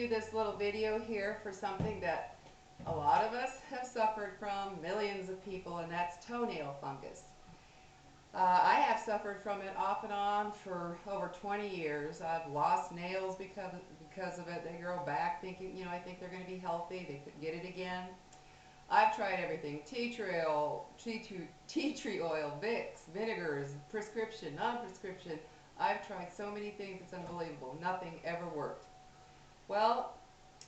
do this little video here for something that a lot of us have suffered from, millions of people, and that's toenail fungus. I have suffered from it off and on for over 20 years. I've lost nails because of it. They grow back thinking, I think they're going to be healthy. They could get it again. I've tried everything: tea tree oil, Vicks, vinegars, prescription, non-prescription. I've tried so many things, it's unbelievable. Nothing ever worked. Well,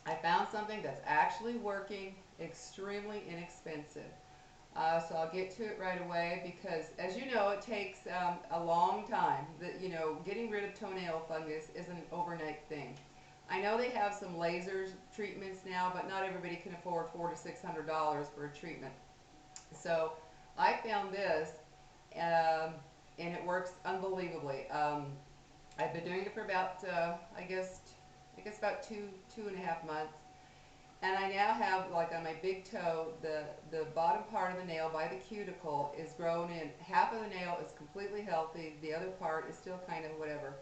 I found something that's actually working, extremely inexpensive. So I'll get to it right away because, as you know, it takes a long time. Getting rid of toenail fungus isn't an overnight thing. I know they have some laser treatments now, but not everybody can afford $400 to $600 for a treatment. So I found this, and it works unbelievably. I've been doing it for about, about two and a half months. And I now have, like on my big toe, the bottom part of the nail by the cuticle is grown in. Half of the nail is completely healthy. The other part is still kind of whatever.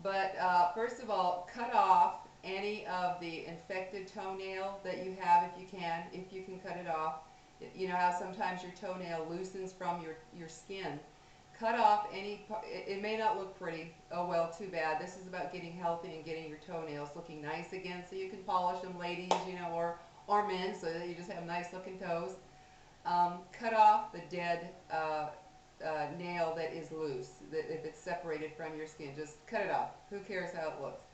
But first of all, cut off any of the infected toenail that you have if you can cut it off. You know how sometimes your toenail loosens from your skin. Cut off any part. It may not look pretty. Oh well, too bad. This is about getting healthy and getting your toenails looking nice again so you can polish them, ladies, or men, so that you just have nice looking toes. Cut off the dead nail that is loose. If it's separated from your skin, just cut it off. Who cares how it looks?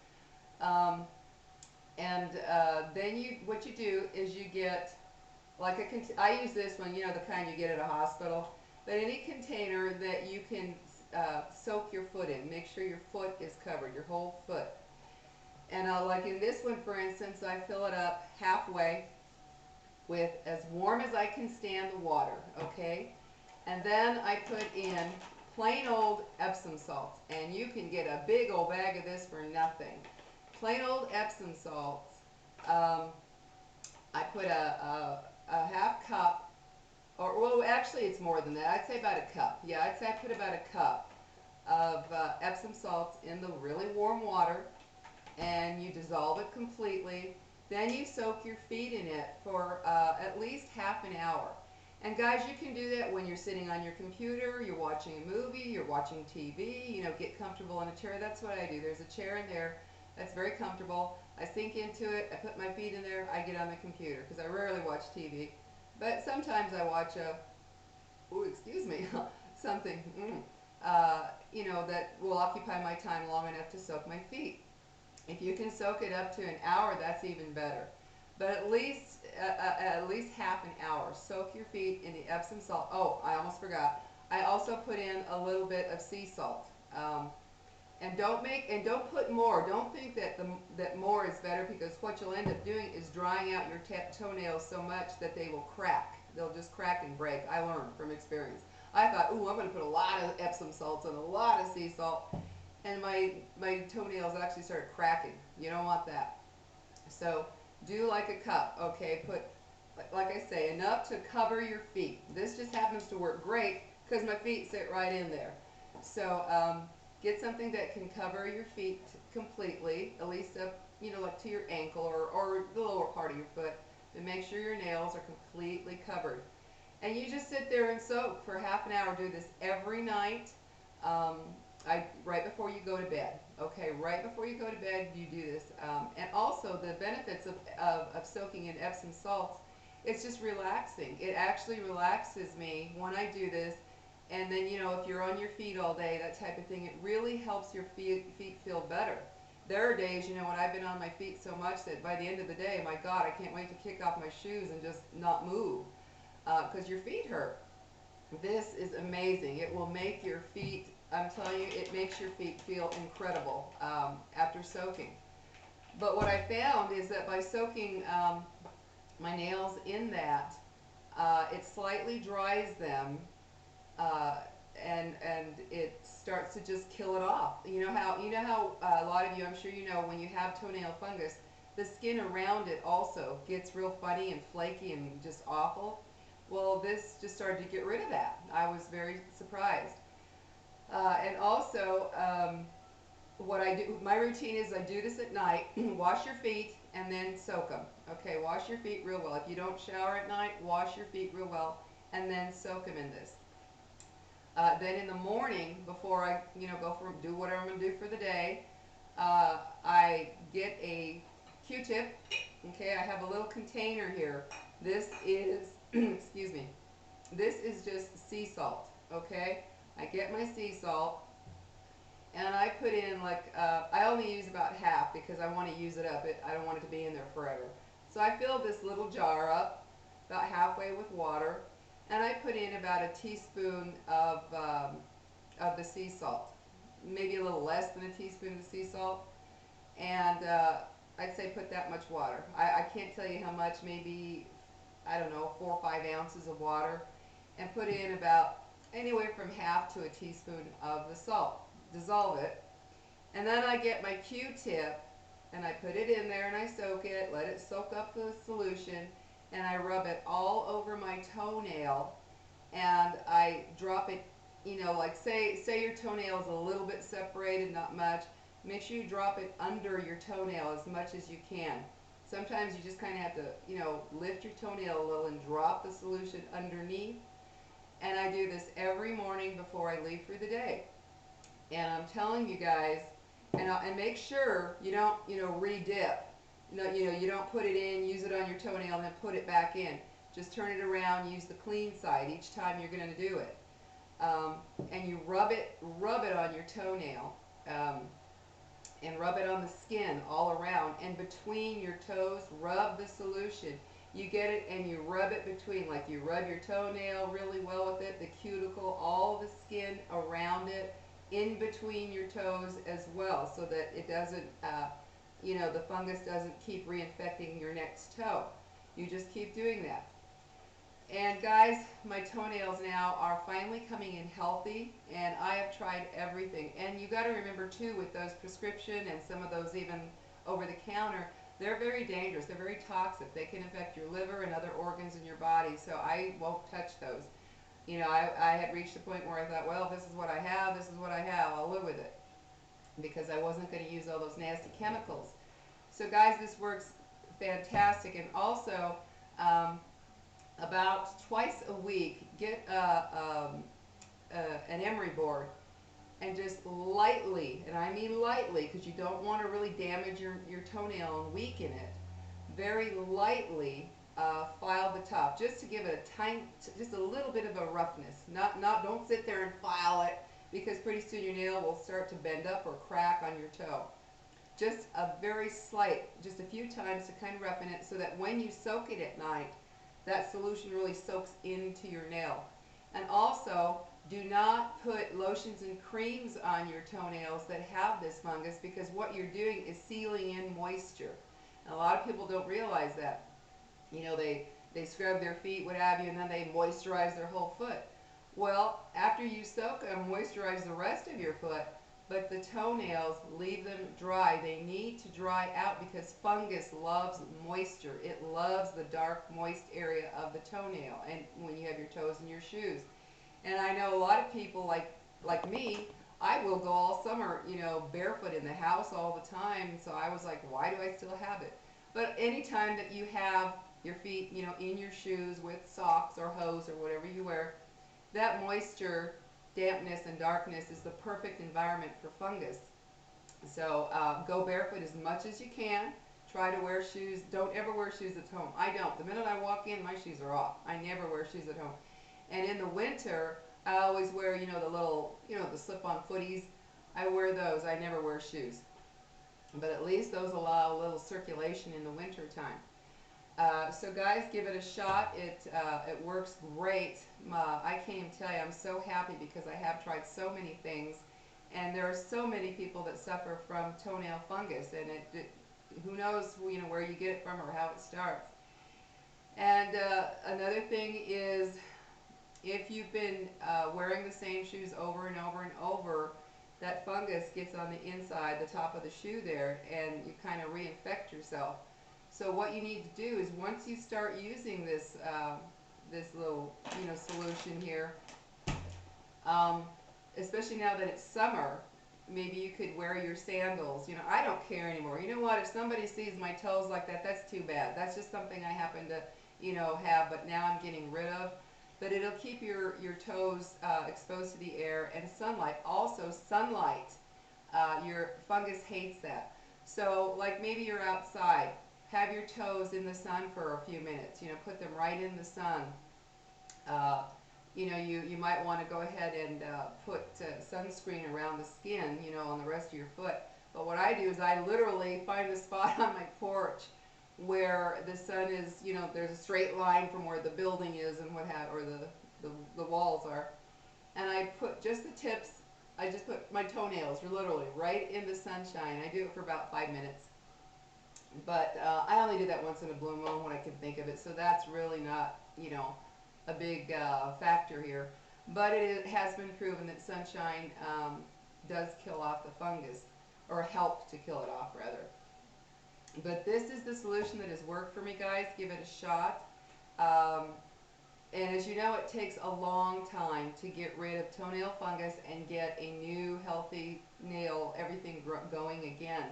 And then what you do is you get like I use this one, the kind you get at a hospital. But any container that you can soak your foot in, make sure your foot is covered, your whole foot. And like in this one, for instance, I fill it up halfway with as warm as I can stand the water, okay? And then I put in plain old Epsom salts. And you can get a big old bag of this for nothing. Plain old Epsom salts. I put a half cup. Or, well, actually, it's more than that. I'd say about a cup. Yeah, I'd say I put about a cup of Epsom salts in the really warm water, and you dissolve it completely. Then you soak your feet in it for at least half an hour. And guys, you can do that when you're sitting on your computer, you're watching a movie, you're watching TV, get comfortable in a chair. That's what I do. There's a chair in there that's very comfortable. I sink into it, I put my feet in there, I get on the computer because I rarely watch TV. But sometimes I watch something, that will occupy my time long enough to soak my feet. If you can soak it up to an hour, that's even better. But at least half an hour. Soak your feet in the Epsom salt. Oh, I almost forgot. I also put in a little bit of sea salt. And don't put more. Don't think that more is better, because what you'll end up doing is drying out your toenails so much that they will crack. They'll just crack and break. I learned from experience. I thought, ooh, I'm going to put a lot of Epsom salts and a lot of sea salt, and my toenails actually started cracking. You don't want that. So do like a cup, okay? Put, like I say, enough to cover your feet. This just happens to work great because my feet sit right in there. So get something that can cover your feet completely, at least up, like to your ankle or the lower part of your foot, and make sure your nails are completely covered. And you just sit there and soak for half an hour. Do this every night, right before you go to bed. Okay, right before you go to bed, you do this. And also the benefits of soaking in Epsom salts, it's just relaxing. It actually relaxes me when I do this. And then, if you're on your feet all day, that type of thing, it really helps your feet feel better. There are days, when I've been on my feet so much that by the end of the day, my God, I can't wait to kick off my shoes and just not move, because your feet hurt. This is amazing. It will make your feet, I'm telling you, it makes your feet feel incredible after soaking. But what I found is that by soaking my nails in that, it slightly dries them, and it starts to just kill it off. You know how a lot of you, I'm sure when you have toenail fungus, the skin around it also gets real funny and flaky and just awful. Well, this just started to get rid of that. I was very surprised. And also, what I do, my routine is I do this at night. Wash your feet and then soak them. Okay, wash your feet real well. If you don't shower at night, wash your feet real well and then soak them in this. Then in the morning, before I, go for do whatever I'm gonna do for the day, I get a Q-tip. Okay, I have a little container here. This is, excuse me, this is just sea salt. Okay, I get my sea salt and I put in like, I only use about half because I want to use it up. I don't want it to be in there forever. So I fill this little jar up about halfway with water, and I put in about a teaspoon of the sea salt, maybe a little less than a teaspoon of the sea salt, and I'd say put that much water. I can't tell you how much, maybe, I don't know, 4 or 5 ounces of water, and put in about anywhere from half to a teaspoon of the salt. Dissolve it, and then I get my Q-tip and I put it in there and I soak it, let it soak up the solution, and I rub it all over my toenail, and I drop it, like say your toenail is a little bit separated, not much. Make sure you drop it under your toenail as much as you can. Sometimes you just kind of have to, lift your toenail a little and drop the solution underneath. And I do this every morning before I leave for the day. And I'm telling you guys, and make sure you don't, re-dip. You don't put it in, use it on your toenail, and then put it back in. Just turn it around, use the clean side each time you're going to do it. And you rub it on your toenail, and rub it on the skin all around. And between your toes, rub the solution. You get it and you rub it between, like you rub your toenail really well with it, the cuticle, all the skin around it, in between your toes as well, so that it doesn't, the fungus doesn't keep reinfecting your next toe. You just keep doing that. And guys, my toenails now are finally coming in healthy, and I have tried everything. And you got to remember too, with those prescription and some of those even over the counter, they're very dangerous. They're very toxic. They can affect your liver and other organs in your body, so I won't touch those. I had reached the point where I thought, well, this is what I have, this is what I have, I'll live with it, because I wasn't going to use all those nasty chemicals. So guys, this works fantastic. And also, about twice a week, get an emery board, and just lightly, and I mean lightly, because you don't want to really damage your toenail and weaken it, very lightly file the top, just to give it just a little bit of a roughness. Don't sit there and file it, because pretty soon your nail will start to bend up or crack on your toe. Just a very slight, just a few times to kind of roughen it, so that when you soak it at night, that solution really soaks into your nail. And also, do not put lotions and creams on your toenails that have this fungus, because what you're doing is sealing in moisture. And a lot of people don't realize that. They scrub their feet, what have you, and then they moisturize their whole foot. Well, after you soak them, moisturize the rest of your foot, but the toenails, leave them dry. They need to dry out, because fungus loves moisture. It loves the dark, moist area of the toenail, and when you have your toes in your shoes. And I know a lot of people like me, I will go all summer, barefoot in the house all the time. So I was like, why do I still have it? But anytime that you have your feet, in your shoes with socks or hose or whatever you wear, that moisture, dampness, and darkness is the perfect environment for fungus. So go barefoot as much as you can. Try to wear shoes. Don't ever wear shoes at home. I don't. The minute I walk in, my shoes are off. I never wear shoes at home. And in the winter, I always wear, the little, the slip-on footies. I wear those. I never wear shoes. But at least those allow a little circulation in the winter time. So guys, give it a shot. It works great. I can't even tell you, I'm so happy, because I have tried so many things, and there are so many people that suffer from toenail fungus, and who knows, where you get it from or how it starts. And another thing is, if you've been wearing the same shoes over and over and over, that fungus gets on the inside, the top of the shoe there, and you kind of reinfect yourself. So what you need to do is, once you start using this little solution here, especially now that it's summer, maybe you could wear your sandals. You know, I don't care anymore. You know what? If somebody sees my toes like that, that's too bad. That's just something I happen to, you know, have, but now I'm getting rid of. But it'll keep your toes exposed to the air and sunlight. Also, sunlight. Your fungus hates that. So, like maybe you're outside, have your toes in the sun for a few minutes. You know, put them right in the sun. Uh, you know, you might want to go ahead and put sunscreen around the skin, you know, on the rest of your foot. But what I do is I literally find a spot on my porch where the sun is, you know, there's a straight line from where the building is and what have, or the walls are. And I put just the tips, I just put my toenails literally right in the sunshine. I do it for about 5 minutes. But I only do that once in a blue moon when I can think of it, so that's really not, you know, a big factor here. But has been proven that sunshine does kill off the fungus, or help to kill it off, rather. But this is the solution that has worked for me, guys. Give it a shot. Um, and as you know, it takes a long time to get rid of toenail fungus and get a new healthy nail, everything going again.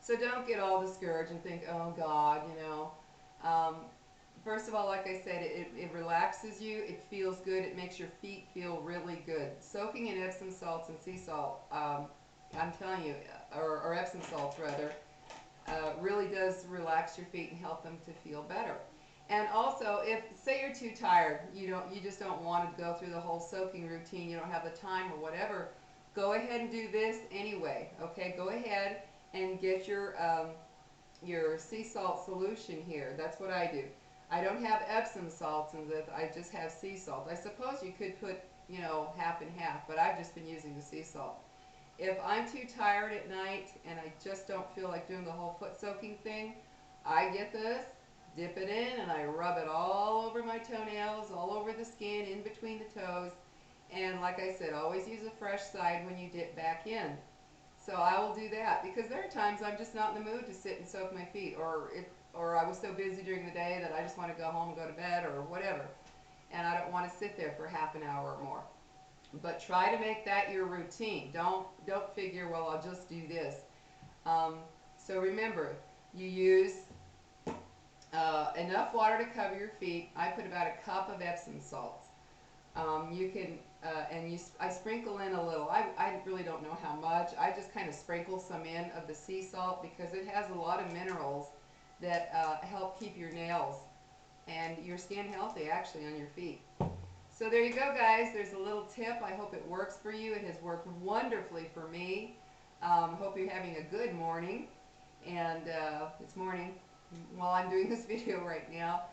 So don't get all discouraged and think, oh God, you know. Um, First of all, like I said, it relaxes you, it feels good, it makes your feet feel really good. Soaking in Epsom salts and sea salt, I'm telling you, or Epsom salts rather, really does relax your feet and help them to feel better. And also, if say you're too tired, you just don't want to go through the whole soaking routine, you don't have the time or whatever, go ahead and do this anyway. Okay, go ahead and get your sea salt solution here. That's what I do. I don't have Epsom salts in this. I just have sea salt. I suppose you could put, you know, half and half, but I've just been using the sea salt. If I'm too tired at night and I just don't feel like doing the whole foot soaking thing, I get this, dip it in, and I rub it all over my toenails, all over the skin, in between the toes. And like I said, always use a fresh side when you dip back in. So I will do that because there are times I'm just not in the mood to sit and soak my feet, or I was so busy during the day that I just want to go home and go to bed or whatever, and I don't want to sit there for half an hour or more. But try to make that your routine. Don't figure, well, I'll just do this. Um, so remember, you use enough water to cover your feet. I put about a cup of Epsom salts. You can, I sprinkle in a little. I really don't know how much. I just kind of sprinkle some in of the sea salt because it has a lot of minerals that help keep your nails and your skin healthy, actually, on your feet. So there you go, guys. There's a little tip. I hope it works for you. It has worked wonderfully for me. Hope you're having a good morning. And it's morning while I'm doing this video right now.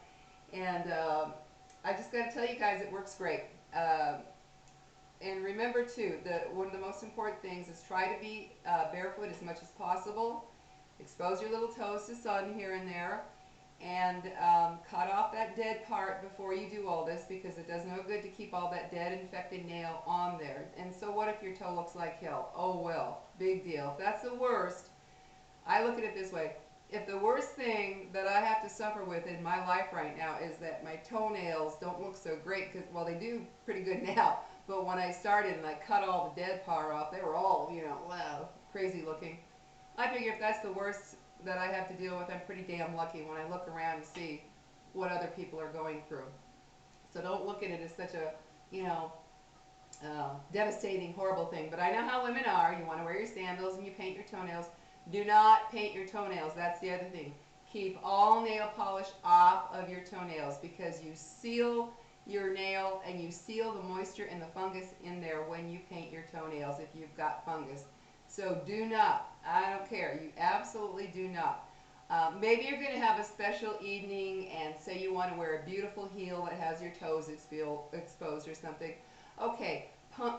And I just got to tell you guys, it works great. And remember too, one of the most important things is try to be barefoot as much as possible. Expose your little toes to sun here and there. And cut off that dead part before you do all this, because it does no good to keep all that dead infected nail on there. And so what if your toe looks like hell? Oh well, big deal. If that's the worst, I look at it this way. If the worst thing that I have to suffer with in my life right now is that my toenails don't look so great, because, well, they do pretty good now, but when I started and I cut all the dead part off, they were all, you know, wow, crazy looking. I figure if that's the worst that I have to deal with, I'm pretty damn lucky when I look around and see what other people are going through. So don't look at it as such a, you know, devastating, horrible thing. But I know how women are. You want to wear your sandals and you paint your toenails. Do not paint your toenails. That's the other thing. Keep all nail polish off of your toenails, because you seal your nail and you seal the moisture and the fungus in there when you paint your toenails if you've got fungus. So do not. I don't care. You absolutely do not. Maybe you're going to have a special evening and say you want to wear a beautiful heel that has your toes exposed or something. Okay,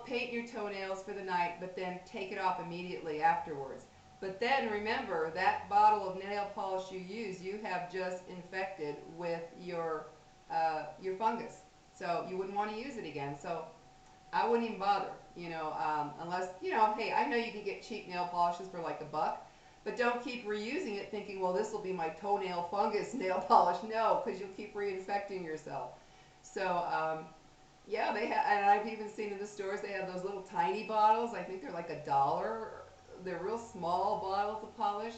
paint your toenails for the night, but then take it off immediately afterwards. But then remember, that bottle of nail polish you use, you have just infected with your fungus. So you wouldn't want to use it again. So I wouldn't even bother, you know, unless, you know, hey, I know you can get cheap nail polishes for like $1, but don't keep reusing it thinking, well, this will be my toenail fungus nail polish. No, because you'll keep reinfecting yourself. So, Yeah, they have, and I've even seen in the stores they have those little tiny bottles. I think they're like $1. They're real small bottles of polish.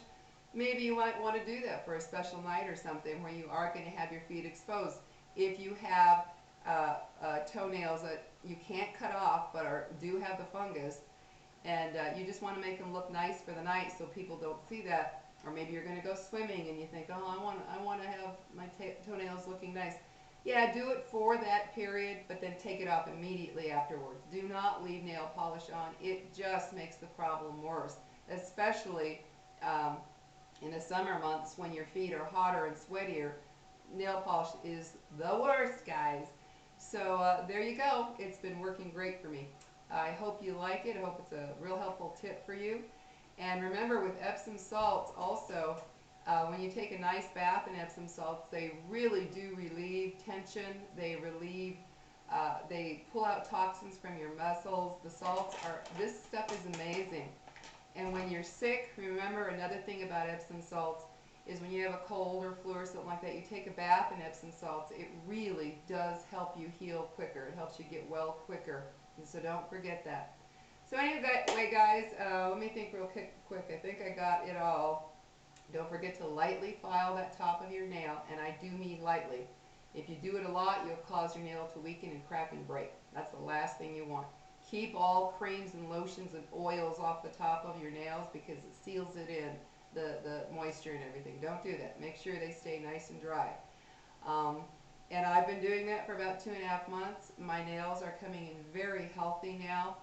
Maybe you might want to do that for a special night or something where you are going to have your feet exposed. If you have toenails that you can't cut off but do have the fungus, and you just want to make them look nice for the night so people don't see that, or maybe you're going to go swimming and you think, oh, I want to have my toenails looking nice. Yeah, do it for that period, but then take it off immediately afterwards. Do not leave nail polish on. It just makes the problem worse, especially um, in the summer months when your feet are hotter and sweatier. Nail polish is the worst, guys. So there you go. It's been working great for me. I hope you like it. I hope it's a real helpful tip for you. And remember, with Epsom salts also, when you take a nice bath in Epsom salts, they really do relieve tension. They pull out toxins from your muscles. This stuff is amazing. And when you're sick, remember another thing about Epsom salts is when you have a cold or flu or something like that, you take a bath in Epsom salts, it really does help you heal quicker. It helps you get well quicker. And so don't forget that. So anyway, guys, let me think real quick. I think I got it all. Don't forget to lightly file that top of your nail, and I do mean lightly. If you do it a lot, you'll cause your nail to weaken and crack and break. That's the last thing you want. Keep all creams and lotions and oils off the top of your nails because it seals it in, the moisture and everything. Don't do that. Make sure they stay nice and dry. Um, and I've been doing that for about 2.5 months. My nails are coming in very healthy now.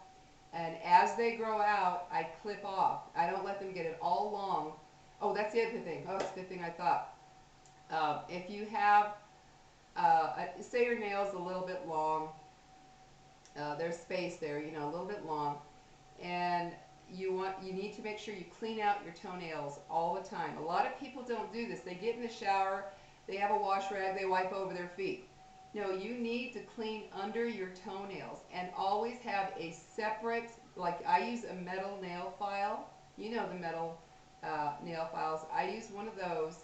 And as they grow out, I clip off. I don't let them get it all long. Oh, that's the other thing. Oh, it's a good thing I thought. If you have, say your nail's a little bit long, there's space there, a little bit long, and you need to make sure you clean out your toenails all the time. A lot of people don't do this. They get in the shower, they have a wash rag, they wipe over their feet. No, you need to clean under your toenails and always have a separate, like I use a metal nail file. You know the metal nail files. I use one of those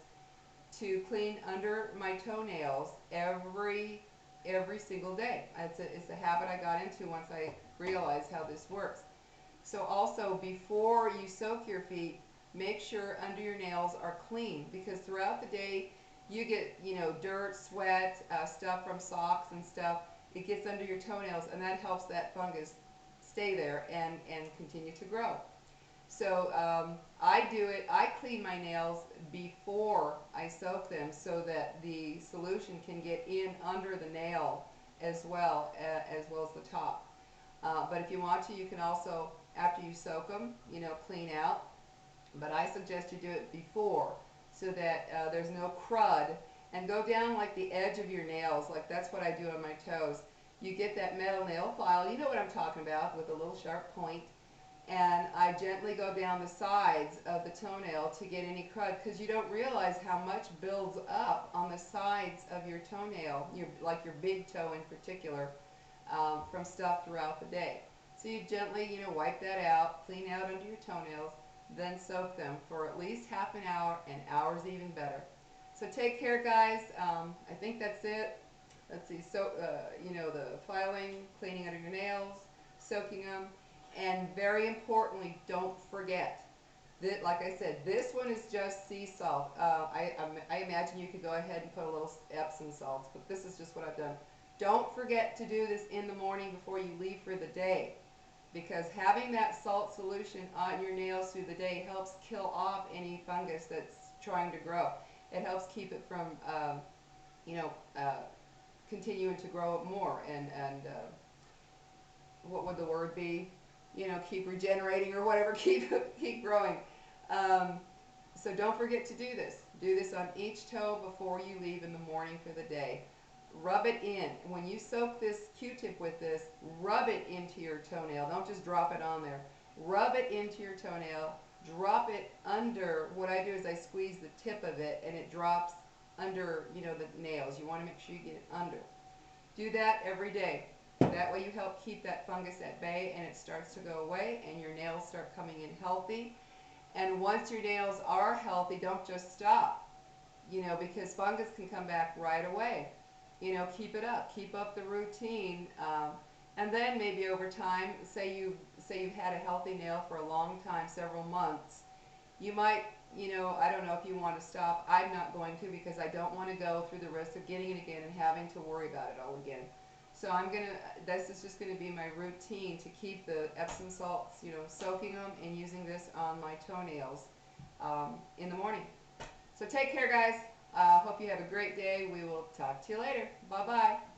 to clean under my toenails every single day. It's a habit I got into once I realized how this works. So also, before you soak your feet, make sure under your nails are clean because throughout the day you get, dirt, sweat, stuff from socks and stuff. It gets under your toenails and that helps that fungus stay there and continue to grow. So I clean my nails before I soak them so that the solution can get in under the nail as well as the top. But if you want to, you can also, after you soak them, clean out. But I suggest you do it before so that there's no crud. And go down like the edge of your nails, like that's what I do on my toes. You get that metal nail file, you know what I'm talking about, with a little sharp point. And I gently go down the sides of the toenail to get any crud because you don't realize how much builds up on the sides of your toenail, like your big toe in particular, from stuff throughout the day. So you gently, wipe that out, clean out under your toenails, then soak them for at least half an hour, and hours even better. So take care, guys. I think that's it. Let's see. So, the filing, cleaning under your nails, soaking them, and very importantly, don't forget that, like I said, this one is just sea salt. I imagine you could go ahead and put a little Epsom salts, but this is just what I've done. Don't forget to do this in the morning before you leave for the day, because having that salt solution on your nails through the day helps kill off any fungus that's trying to grow. It helps keep it from, you know, uh, continuing to grow more and what would the word be? Keep regenerating or whatever, keep growing. Um, so don't forget to do this. Do this on each toe before you leave in the morning for the day. Rub it in. When you soak this Q-tip with this, rub it into your toenail. Don't just drop it on there. Rub it into your toenail. Drop it under. What I do is I squeeze the tip of it and it drops under, the nails. You want to make sure you get it under. Do that every day. That way you help keep that fungus at bay and it starts to go away and your nails start coming in healthy. And once your nails are healthy, don't just stop, because fungus can come back right away. you know, keep up the routine, and then maybe over time, say you've had a healthy nail for a long time, several months, you might, you know, I don't know if you want to stop. I'm not going to, because I don't want to go through the risk of getting it again and having to worry about it all again. So this is just gonna be my routine to keep the Epsom salts, you know, soaking them and using this on my toenails in the morning. So take care, guys. Hope you have a great day. We will talk to you later. Bye bye.